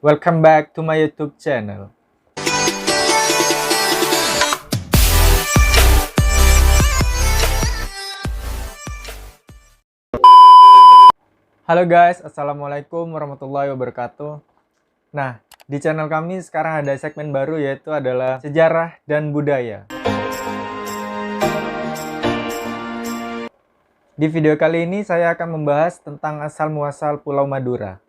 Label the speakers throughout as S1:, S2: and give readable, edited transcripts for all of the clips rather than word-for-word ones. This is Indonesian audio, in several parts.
S1: Welcome back to my YouTube channel. Halo guys, Assalamualaikum warahmatullahi wabarakatuh. Nah, di channel kami sekarang ada segmen baru yaitu adalah sejarah dan budaya. Di video kali ini saya akan membahas tentang asal-muasal Pulau Madura.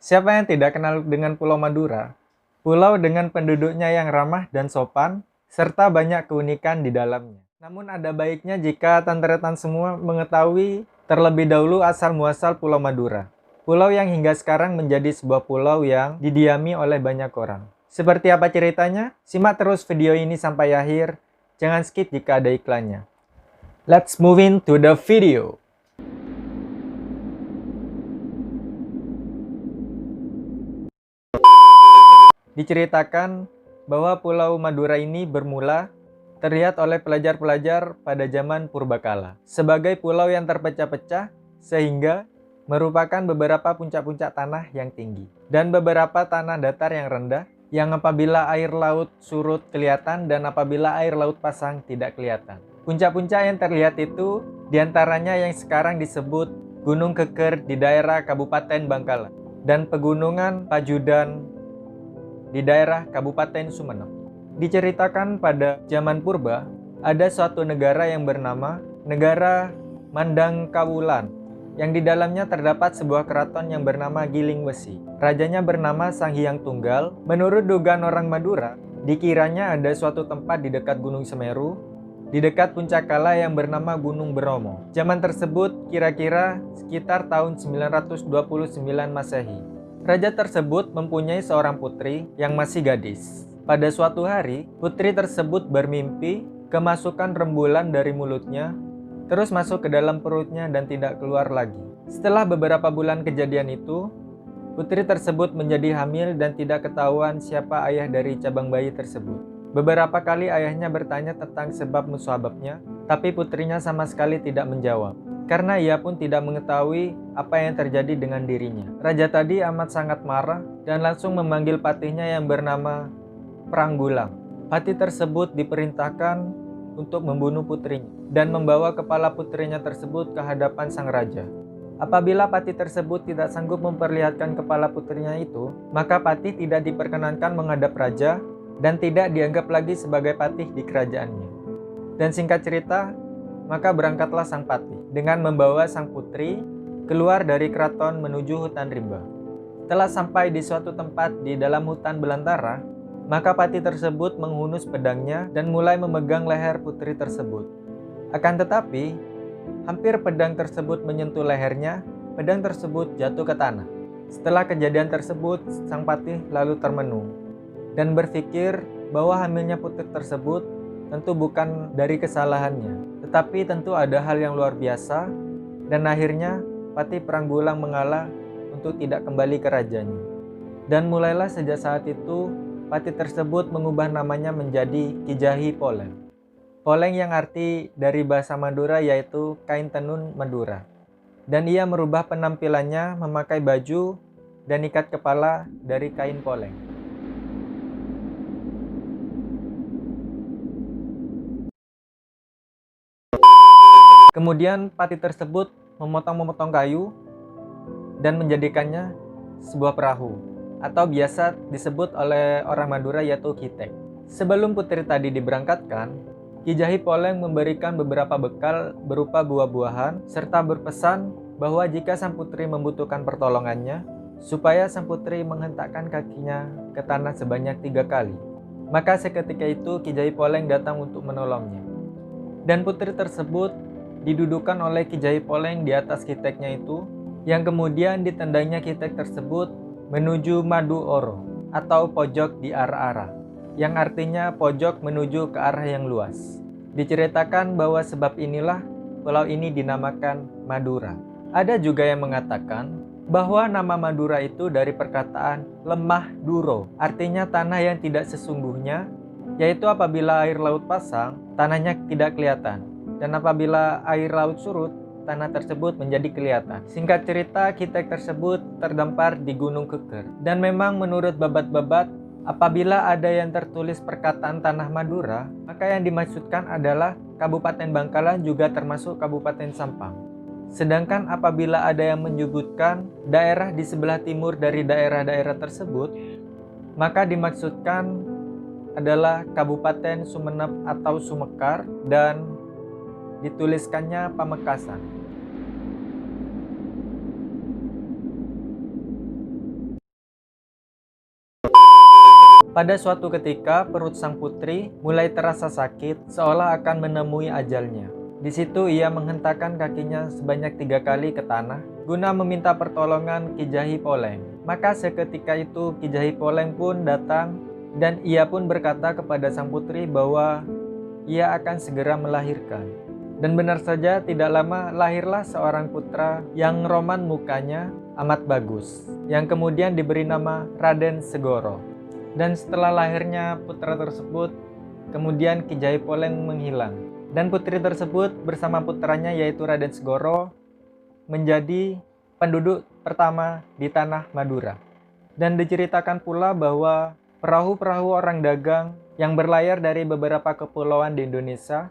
S1: Siapa yang tidak kenal dengan Pulau Madura? Pulau dengan penduduknya yang ramah dan sopan, serta banyak keunikan di dalamnya. Namun ada baiknya jika tanteretan semua mengetahui terlebih dahulu asal-muasal Pulau Madura. Pulau yang hingga sekarang menjadi sebuah pulau yang didiami oleh banyak orang. Seperti apa ceritanya? Simak terus video ini sampai akhir. Jangan skip jika ada iklannya. Let's move into the video. Diceritakan bahwa Pulau Madura ini bermula terlihat oleh pelajar-pelajar pada zaman purbakala sebagai pulau yang terpecah-pecah sehingga merupakan beberapa puncak-puncak tanah yang tinggi dan beberapa tanah datar yang rendah yang apabila air laut surut kelihatan dan apabila air laut pasang tidak kelihatan. Puncak-puncak yang terlihat itu diantaranya yang sekarang disebut Gunung Keker di daerah Kabupaten Bangkalan dan Pegunungan Pajudan di daerah Kabupaten Sumeneb. Diceritakan pada zaman purba, ada suatu negara yang bernama Negara Mandangkawulan, yang di dalamnya terdapat sebuah keraton yang bernama Giling Wesi. Rajanya bernama Sang Hyang Tunggal. Menurut dugaan orang Madura, dikiranya ada suatu tempat di dekat Gunung Semeru, di dekat puncak kala yang bernama Gunung Bromo. Zaman tersebut kira-kira sekitar tahun 929 Masehi. Raja tersebut mempunyai seorang putri yang masih gadis. Pada suatu hari, putri tersebut bermimpi kemasukan rembulan dari mulutnya, terus masuk ke dalam perutnya dan tidak keluar lagi. Setelah beberapa bulan kejadian itu, putri tersebut menjadi hamil dan tidak ketahuan siapa ayah dari cabang bayi tersebut. Beberapa kali ayahnya bertanya tentang sebab musababnya, tapi putrinya sama sekali tidak menjawab. Karena ia pun tidak mengetahui apa yang terjadi dengan dirinya. Raja tadi amat sangat marah dan langsung memanggil patihnya yang bernama Pranggulang. Patih tersebut diperintahkan untuk membunuh putrinya dan membawa kepala putrinya tersebut ke hadapan sang raja. Apabila patih tersebut tidak sanggup memperlihatkan kepala putrinya itu, maka patih tidak diperkenankan menghadap raja dan tidak dianggap lagi sebagai patih di kerajaannya. Dan singkat cerita, maka berangkatlah sang patih dengan membawa sang putri keluar dari keraton menuju hutan rimba. Setelah sampai di suatu tempat di dalam hutan belantara, maka patih tersebut menghunus pedangnya dan mulai memegang leher putri tersebut. Akan tetapi, hampir pedang tersebut menyentuh lehernya, pedang tersebut jatuh ke tanah. Setelah kejadian tersebut, sang patih lalu termenung dan berpikir bahwa hamilnya putri tersebut tentu bukan dari kesalahannya, tetapi tentu ada hal yang luar biasa, dan akhirnya Patih Pranggulang mengalah untuk tidak kembali ke rajanya. Dan mulailah sejak saat itu, patih tersebut mengubah namanya menjadi Kijahi Poleng. Poleng yang arti dari bahasa Madura yaitu kain tenun Madura. Dan ia merubah penampilannya memakai baju dan ikat kepala dari kain poleng. Kemudian patih tersebut memotong-memotong kayu dan menjadikannya sebuah perahu atau biasa disebut oleh orang Madura yaitu kitek. Sebelum putri tadi diberangkatkan, Kijahi Poleng memberikan beberapa bekal berupa buah-buahan serta berpesan bahwa jika sang putri membutuhkan pertolongannya, supaya sang putri menghentakkan kakinya ke tanah sebanyak 3 kali. Maka seketika itu Kijahi Poleng datang untuk menolongnya. Dan putri tersebut didudukan oleh Kijahi Poleng di atas kiteknya itu, yang kemudian ditendangnya kitek tersebut menuju Madu Oro atau pojok di arah-arah, yang artinya pojok menuju ke arah yang luas. Diceritakan bahwa sebab inilah pulau ini dinamakan Madura. Ada juga yang mengatakan bahwa nama Madura itu dari perkataan lemah duro, artinya tanah yang tidak sesungguhnya, yaitu apabila air laut pasang, tanahnya tidak kelihatan. Dan apabila air laut surut, tanah tersebut menjadi kelihatan. Singkat cerita, kitab tersebut terdampar di Gunung Keker. Dan memang menurut babat-babat, apabila ada yang tertulis perkataan tanah Madura, maka yang dimaksudkan adalah Kabupaten Bangkalan juga termasuk Kabupaten Sampang. Sedangkan apabila ada yang menyebutkan daerah di sebelah timur dari daerah-daerah tersebut, maka dimaksudkan adalah Kabupaten Sumeneb atau Sumekar dan dituliskannya Pamekasan. Pada suatu ketika, perut sang putri mulai terasa sakit, seolah akan menemui ajalnya. Di situ ia menghentakkan kakinya sebanyak 3 kali ke tanah, guna meminta pertolongan Ki Jahi Poleng. Maka seketika itu Ki Jahi Poleng pun datang, dan ia pun berkata kepada sang putri bahwa ia akan segera melahirkan. Dan benar saja, tidak lama lahirlah seorang putra yang roman mukanya amat bagus, yang kemudian diberi nama Raden Segoro. Dan setelah lahirnya putra tersebut, kemudian Ki Jahi Poleng menghilang. Dan putri tersebut bersama putranya yaitu Raden Segoro menjadi penduduk pertama di tanah Madura. Dan diceritakan pula bahwa perahu-perahu orang dagang yang berlayar dari beberapa kepulauan di Indonesia,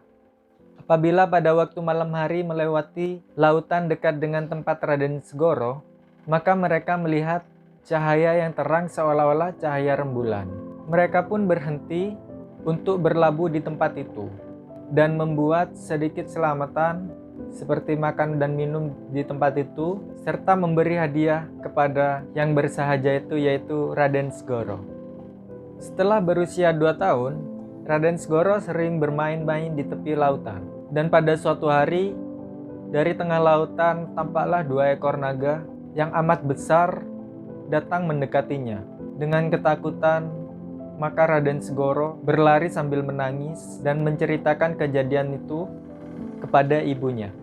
S1: apabila pada waktu malam hari melewati lautan dekat dengan tempat Raden Segoro, maka mereka melihat cahaya yang terang seolah-olah cahaya rembulan. Mereka pun berhenti untuk berlabuh di tempat itu dan membuat sedikit selamatan seperti makan dan minum di tempat itu, serta memberi hadiah kepada yang bersahaja itu, yaitu Raden Segoro. Setelah berusia 2 tahun, Raden Segoro sering bermain-main di tepi lautan. Dan pada suatu hari, dari tengah lautan tampaklah 2 ekor naga yang amat besar datang mendekatinya. Dengan ketakutan, maka Raden Segoro berlari sambil menangis dan menceritakan kejadian itu kepada ibunya.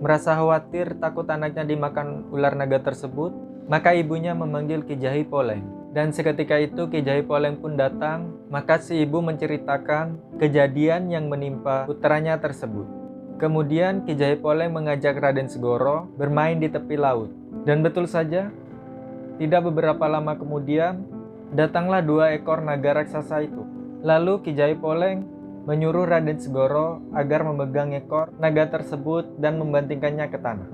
S1: Merasa khawatir takut anaknya dimakan ular naga tersebut, maka ibunya memanggil Ki Jahi Poleng. Dan seketika itu Ki Jahi Poleng pun datang, maka si ibu menceritakan kejadian yang menimpa putranya tersebut. Kemudian Ki Jahi Poleng mengajak Raden Segoro bermain di tepi laut. Dan betul saja, tidak beberapa lama kemudian, datanglah 2 ekor naga raksasa itu. Lalu Ki Jahi Poleng menyuruh Raden Segoro agar memegang ekor naga tersebut dan membantingkannya ke tanah.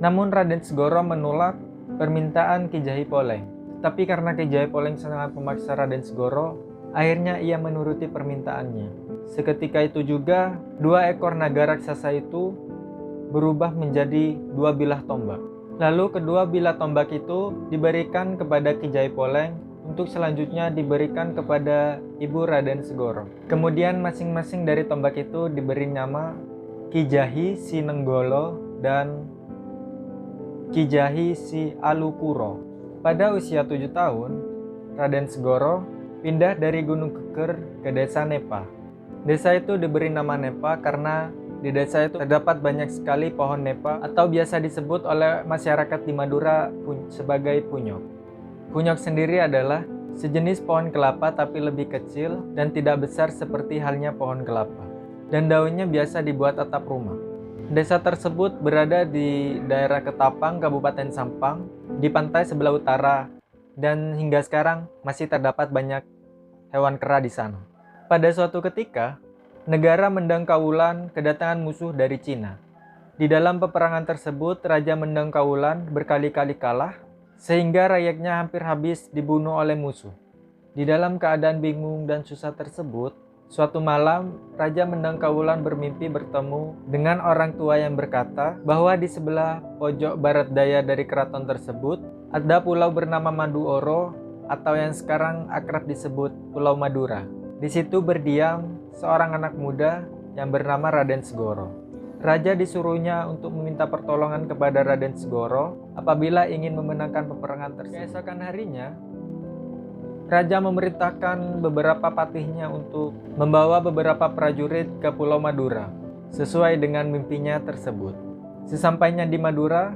S1: Namun Raden Segoro menolak permintaan Ki Jahi Poleng. Tapi karena Ki Jahi Poleng sangat memaksa Raden Segoro, akhirnya ia menuruti permintaannya. Seketika itu juga 2 ekor naga raksasa itu berubah menjadi 2 bilah tombak. Lalu kedua bilah tombak itu diberikan kepada Ki Jahi Poleng untuk selanjutnya diberikan kepada ibu Raden Segoro. Kemudian masing-masing dari tombak itu diberi nama Ki Jahi Si Nenggolo dan Ki Jahi Si Alukuro. Pada usia 7 tahun, Raden Segoro pindah dari Gunung Keker ke desa Nepa. Desa itu diberi nama Nepa karena di desa itu terdapat banyak sekali pohon Nepa atau biasa disebut oleh masyarakat di Madura sebagai punyok. Punyok sendiri adalah sejenis pohon kelapa tapi lebih kecil dan tidak besar seperti halnya pohon kelapa. Dan daunnya biasa dibuat atap rumah. Desa tersebut berada di daerah Ketapang, Kabupaten Sampang, di pantai sebelah utara, dan hingga sekarang masih terdapat banyak hewan kera di sana. Pada suatu ketika, negara Mendang Kaulan kedatangan musuh dari Cina. Di dalam peperangan tersebut, Raja Mendang Kaulan berkali-kali kalah, sehingga rakyatnya hampir habis dibunuh oleh musuh. Di dalam keadaan bingung dan susah tersebut, suatu malam, Raja Mendang Kaulan bermimpi bertemu dengan orang tua yang berkata bahwa di sebelah pojok barat daya dari keraton tersebut ada pulau bernama Maduoro atau yang sekarang akrab disebut Pulau Madura. Di situ berdiam seorang anak muda yang bernama Raden Segoro. Raja disuruhnya untuk meminta pertolongan kepada Raden Segoro apabila ingin memenangkan peperangan tersebut. Keesokan harinya, Raja memerintahkan beberapa patihnya untuk membawa beberapa prajurit ke Pulau Madura, sesuai dengan mimpinya tersebut. Sesampainya di Madura,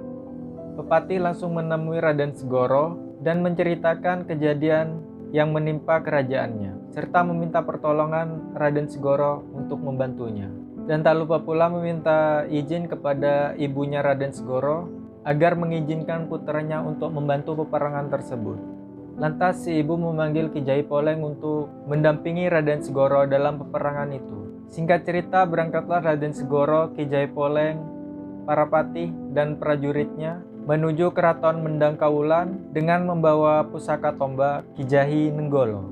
S1: pepatih langsung menemui Raden Segoro dan menceritakan kejadian yang menimpa kerajaannya, serta meminta pertolongan Raden Segoro untuk membantunya. dan tak lupa pula meminta izin kepada ibunya Raden Segoro agar mengizinkan putranya untuk membantu peperangan tersebut. Lantas si ibu memanggil Ki Jai Poleng untuk mendampingi Raden Segoro dalam peperangan itu. Singkat cerita, berangkatlah Raden Segoro, Ki Jai Poleng, para patih dan prajuritnya menuju keraton Mendangkawulan dengan membawa pusaka tombak Ki Jahi Nenggolo.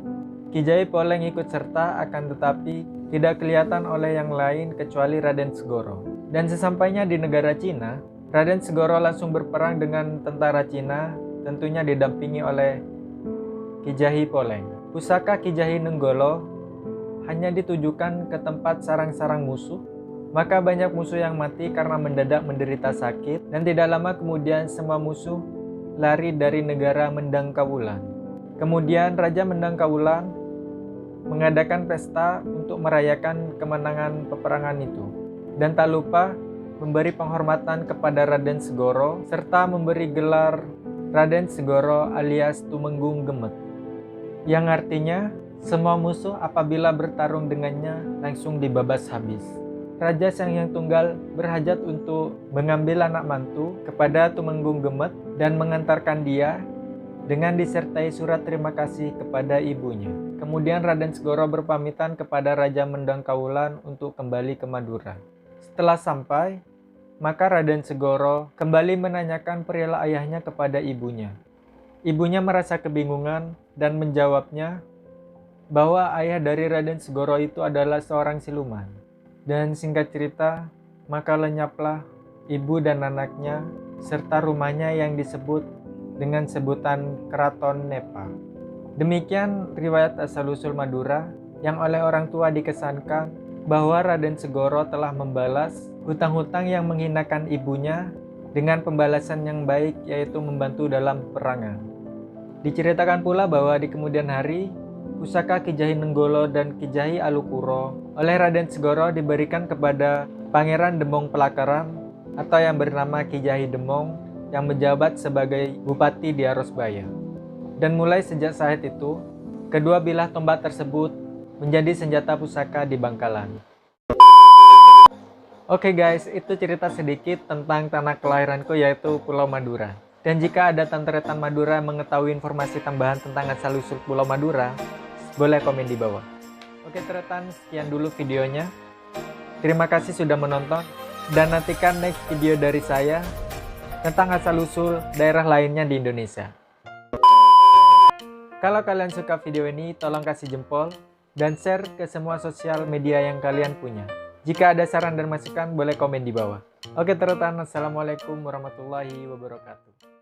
S1: Ki Jai Poleng ikut serta, akan tetapi tidak kelihatan oleh yang lain kecuali Raden Segoro. Dan sesampainya di negara Cina, Raden Segoro langsung berperang dengan tentara Cina, tentunya didampingi oleh Ki Jahi Poleng. Pusaka Ki Jahi Nenggolo hanya ditujukan ke tempat sarang-sarang musuh, maka banyak musuh yang mati karena mendadak menderita sakit, dan tidak lama kemudian semua musuh lari dari negara Mendangkawulan. Kemudian Raja Mendangkawulan mengadakan pesta untuk merayakan kemenangan peperangan itu, dan tak lupa memberi penghormatan kepada Raden Segoro serta memberi gelar Raden Segoro alias Tumenggung Gemet, yang artinya semua musuh apabila bertarung dengannya langsung dibabas habis. Raja Sang Hyang Tunggal berhajat untuk mengambil anak mantu kepada Tumenggung Gemet dan mengantarkan dia dengan disertai surat terima kasih kepada ibunya. Kemudian Raden Segoro berpamitan kepada Raja Mendangkawulan untuk kembali ke Madura. Setelah sampai, maka Raden Segoro kembali menanyakan perihal ayahnya kepada ibunya. Ibunya merasa kebingungan dan menjawabnya bahwa ayah dari Raden Segoro itu adalah seorang siluman. Dan singkat cerita, maka lenyaplah ibu dan anaknya serta rumahnya yang disebut dengan sebutan Keraton Nepa. Demikian riwayat asal-usul Madura yang oleh orang tua dikesankan bahwa Raden Segoro telah membalas hutang-hutang yang menghinakan ibunya dengan pembalasan yang baik, yaitu membantu dalam peperangan. Diceritakan pula bahwa di kemudian hari, pusaka Ki Jahi Nenggolo dan Ki Jahi Alukuro oleh Raden Segoro diberikan kepada Pangeran Demong Pelakaran atau yang bernama Ki Jahi Demong yang menjabat sebagai bupati di Arosbaya. Dan mulai sejak saat itu, kedua bilah tombak tersebut menjadi senjata pusaka di Bangkalan. Oke guys, itu cerita sedikit tentang tanah kelahiranku, yaitu Pulau Madura. Dan jika ada Tantretan Madura mengetahui informasi tambahan tentang asal-usul Pulau Madura, boleh komen di bawah. Oke Tretan, sekian dulu videonya. Terima kasih sudah menonton, dan nantikan next video dari saya tentang asal-usul daerah lainnya di Indonesia. Kalau kalian suka video ini, tolong kasih jempol dan share ke semua sosial media yang kalian punya. Jika ada saran dan masukan, boleh komen di bawah. Oke Tretan, assalamualaikum warahmatullahi wabarakatuh.